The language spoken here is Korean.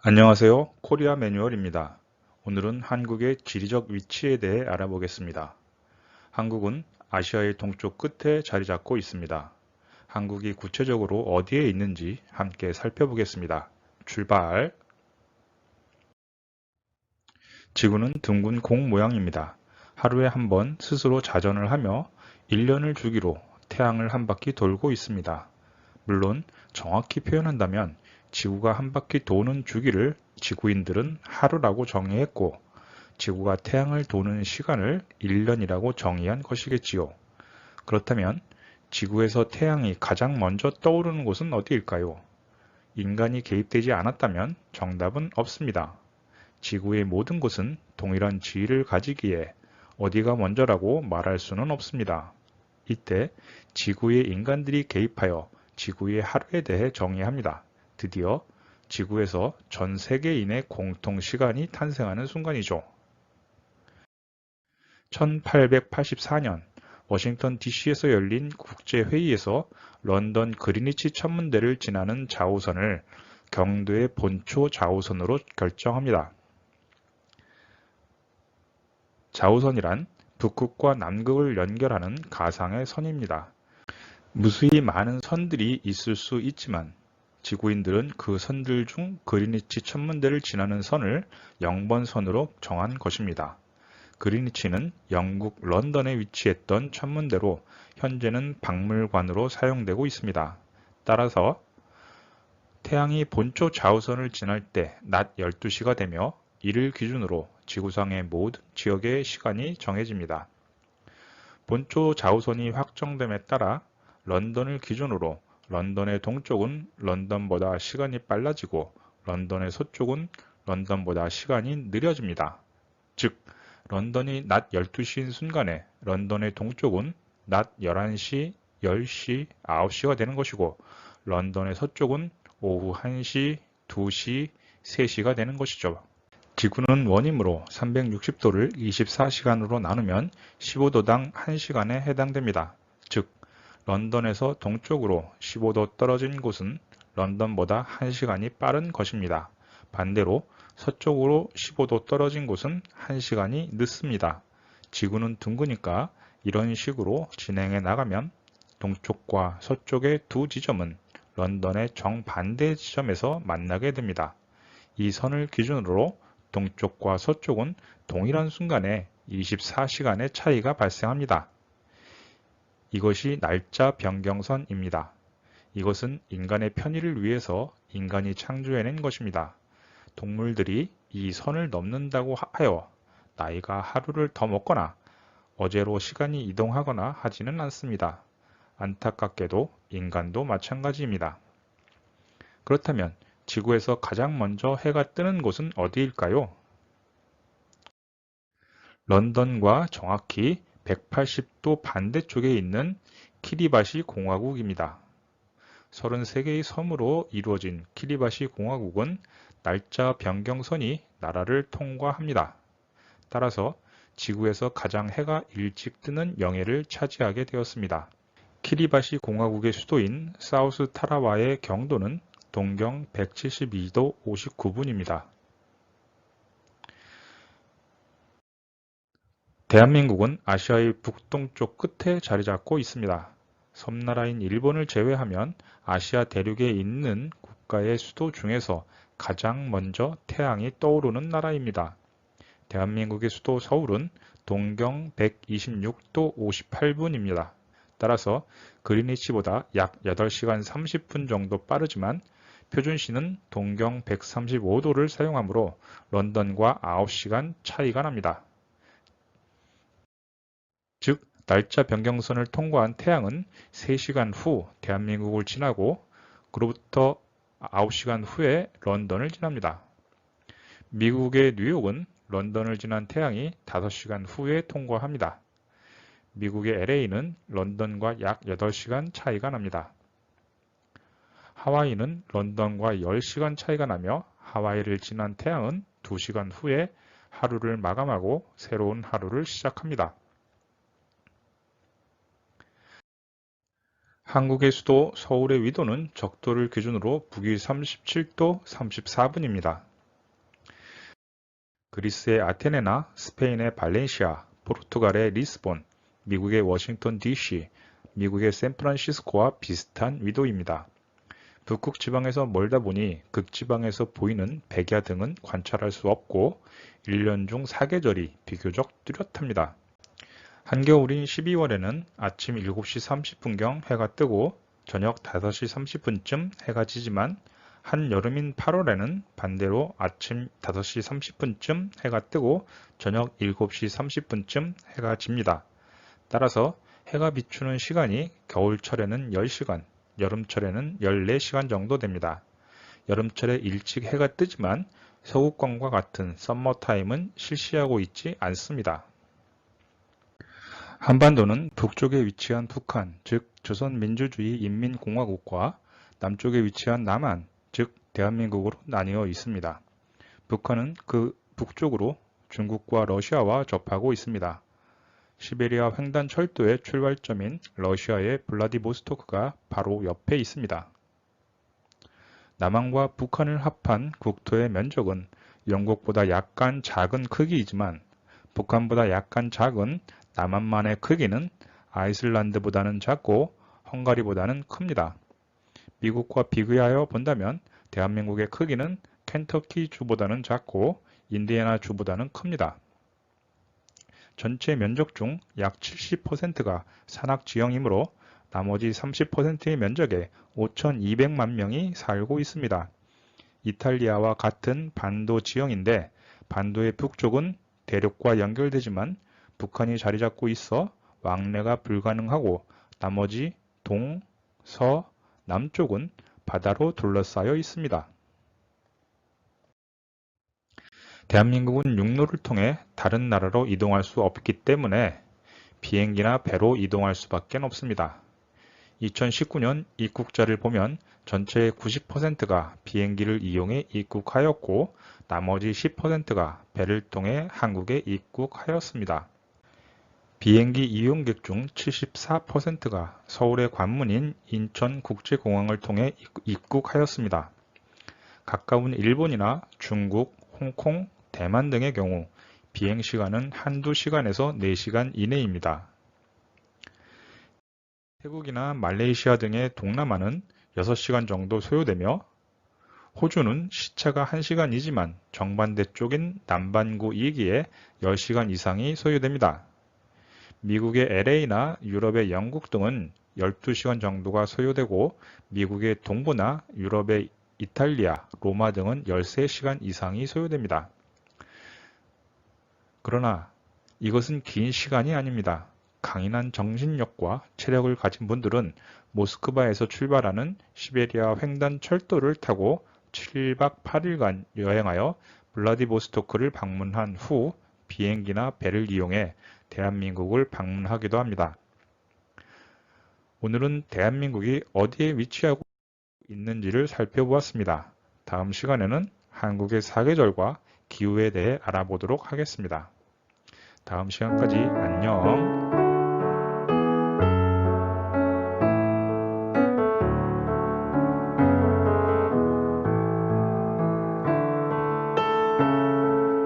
안녕하세요. 코리아 매뉴얼입니다. 오늘은 한국의 지리적 위치에 대해 알아보겠습니다. 한국은 아시아의 동쪽 끝에 자리 잡고 있습니다. 한국이 구체적으로 어디에 있는지 함께 살펴보겠습니다. 출발! 지구는 둥근 공 모양입니다. 하루에 한 번 스스로 자전을 하며 1년을 주기로 태양을 한 바퀴 돌고 있습니다. 물론 정확히 표현한다면 지구가 한 바퀴 도는 주기를 지구인들은 하루라고 정의했고 지구가 태양을 도는 시간을 1년이라고 정의한 것이겠지요. 그렇다면 지구에서 태양이 가장 먼저 떠오르는 곳은 어디일까요? 인간이 개입되지 않았다면 정답은 없습니다. 지구의 모든 곳은 동일한 지위를 가지기에 어디가 먼저라고 말할 수는 없습니다. 이때 지구에 인간들이 개입하여 지구의 하루에 대해 정의합니다. 드디어 지구에서 전 세계인의 공통 시간이 탄생하는 순간이죠. 1884년 워싱턴 DC에서 열린 국제회의에서 런던 그리니치 천문대를 지나는 자우선을 경도의 본초 자우선으로 결정합니다. 자우선이란 북극과 남극을 연결하는 가상의 선입니다. 무수히 많은 선들이 있을 수 있지만 지구인들은 그 선들 중 그리니치 천문대를 지나는 선을 0번선으로 정한 것입니다. 그리니치는 영국 런던에 위치했던 천문대로 현재는 박물관으로 사용되고 있습니다. 따라서 태양이 본초 좌우선을 지날 때 낮 12시가 되며 이를 기준으로 지구상의 모든 지역의 시간이 정해집니다. 본초 좌우선이 확정됨에 따라 런던을 기준으로 런던의 동쪽은 런던보다 시간이 빨라지고 런던의 서쪽은 런던보다 시간이 느려집니다. 즉, 런던이 낮 12시인 순간에 런던의 동쪽은 낮 11시, 10시, 9시가 되는 것이고 런던의 서쪽은 오후 1시, 2시, 3시가 되는 것이죠. 지구는 원이므로 360도를 24시간으로 나누면 15도당 1시간에 해당됩니다. 즉, 런던에서 동쪽으로 15도 떨어진 곳은 런던보다 1시간이 빠른 것입니다. 반대로 서쪽으로 15도 떨어진 곳은 1시간이 늦습니다. 지구는 둥그니까 이런 식으로 진행해 나가면 동쪽과 서쪽의 두 지점은 런던의 정반대 지점에서 만나게 됩니다. 이 선을 기준으로 동쪽과 서쪽은 동일한 순간에 24시간의 차이가 발생합니다. 이것이 날짜 변경선입니다. 이것은 인간의 편의를 위해서 인간이 창조해낸 것입니다. 동물들이 이 선을 넘는다고 하여 나이가 하루를 더 먹거나 어제로 시간이 이동하거나 하지는 않습니다. 안타깝게도 인간도 마찬가지입니다. 그렇다면 지구에서 가장 먼저 해가 뜨는 곳은 어디일까요? 런던과 정확히 180도 반대쪽에 있는 키리바시 공화국입니다. 33개의 섬으로 이루어진 키리바시 공화국은 날짜 변경선이 나라를 통과합니다. 따라서 지구에서 가장 해가 일찍 뜨는 영예를 차지하게 되었습니다. 키리바시 공화국의 수도인 사우스 타라와의 경도는 동경 172도 59분입니다. 대한민국은 아시아의 북동쪽 끝에 자리 잡고 있습니다. 섬나라인 일본을 제외하면 아시아 대륙에 있는 국가의 수도 중에서 가장 먼저 태양이 떠오르는 나라입니다. 대한민국의 수도 서울은 동경 126도 58분입니다. 따라서 그리니치보다 약 8시간 30분 정도 빠르지만 표준시는 동경 135도를 사용하므로 런던과 9시간 차이가 납니다. 즉, 날짜 변경선을 통과한 태양은 3시간 후 대한민국을 지나고 그로부터 9시간 후에 런던을 지납니다. 미국의 뉴욕은 런던을 지난 태양이 5시간 후에 통과합니다. 미국의 LA는 런던과 약 8시간 차이가 납니다. 하와이는 런던과 10시간 차이가 나며 하와이를 지난 태양은 2시간 후에 하루를 마감하고 새로운 하루를 시작합니다. 한국의 수도 서울의 위도는 적도를 기준으로 북위 37도 34분입니다. 그리스의 아테네나 스페인의 발렌시아, 포르투갈의 리스본, 미국의 워싱턴 DC, 미국의 샌프란시스코와 비슷한 위도입니다. 북극 지방에서 멀다 보니 극지방에서 보이는 백야 등은 관찰할 수 없고 1년 중 4계절이 비교적 뚜렷합니다. 한겨울인 12월에는 아침 7시 30분경 해가 뜨고 저녁 5시 30분쯤 해가 지지만 한여름인 8월에는 반대로 아침 5시 30분쯤 해가 뜨고 저녁 7시 30분쯤 해가 집니다. 따라서 해가 비추는 시간이 겨울철에는 10시간, 여름철에는 14시간 정도 됩니다. 여름철에 일찍 해가 뜨지만 서구권과 같은 썸머타임은 실시하고 있지 않습니다. 한반도는 북쪽에 위치한 북한, 즉 조선민주주의인민공화국과 남쪽에 위치한 남한, 즉 대한민국으로 나뉘어 있습니다. 북한은 그 북쪽으로 중국과 러시아와 접하고 있습니다. 시베리아 횡단 철도의 출발점인 러시아의 블라디보스토크가 바로 옆에 있습니다. 남한과 북한을 합한 국토의 면적은 영국보다 약간 작은 크기이지만 북한보다 약간 작은 남한만의 크기는 아이슬란드보다는 작고 헝가리보다는 큽니다. 미국과 비교하여 본다면 대한민국의 크기는 켄터키 주보다는 작고 인디애나 주보다는 큽니다. 전체 면적 중 약 70%가 산악지형이므로 나머지 30%의 면적에 5,200만 명이 살고 있습니다. 이탈리아와 같은 반도 지형인데 반도의 북쪽은 대륙과 연결되지만 북한이 자리 잡고 있어 왕래가 불가능하고 나머지 동, 서, 남쪽은 바다로 둘러싸여 있습니다. 대한민국은 육로를 통해 다른 나라로 이동할 수 없기 때문에 비행기나 배로 이동할 수밖에 없습니다. 2019년 입국자를 보면 전체의 90%가 비행기를 이용해 입국하였고 나머지 10%가 배를 통해 한국에 입국하였습니다. 비행기 이용객 중 74%가 서울의 관문인 인천국제공항을 통해 입국하였습니다. 가까운 일본이나 중국, 홍콩, 대만 등의 경우 비행시간은 한두 시간에서 4시간 이내입니다. 태국이나 말레이시아 등의 동남아는 6시간 정도 소요되며 호주는 시차가 1시간이지만 정반대 쪽인 남반구 2기에 10시간 이상이 소요됩니다. 미국의 LA나 유럽의 영국 등은 12시간 정도가 소요되고 미국의 동부나 유럽의 이탈리아, 로마 등은 13시간 이상이 소요됩니다. 그러나 이것은 긴 시간이 아닙니다. 강인한 정신력과 체력을 가진 분들은 모스크바에서 출발하는 시베리아 횡단 철도를 타고 7박 8일간 여행하여 블라디보스토크를 방문한 후 비행기나 배를 이용해 대한민국을 방문하기도 합니다. 오늘은 대한민국이 어디에 위치하고 있는지를 살펴보았습니다. 다음 시간에는 한국의 사계절과 기후에 대해 알아보도록 하겠습니다. 다음 시간까지 안녕.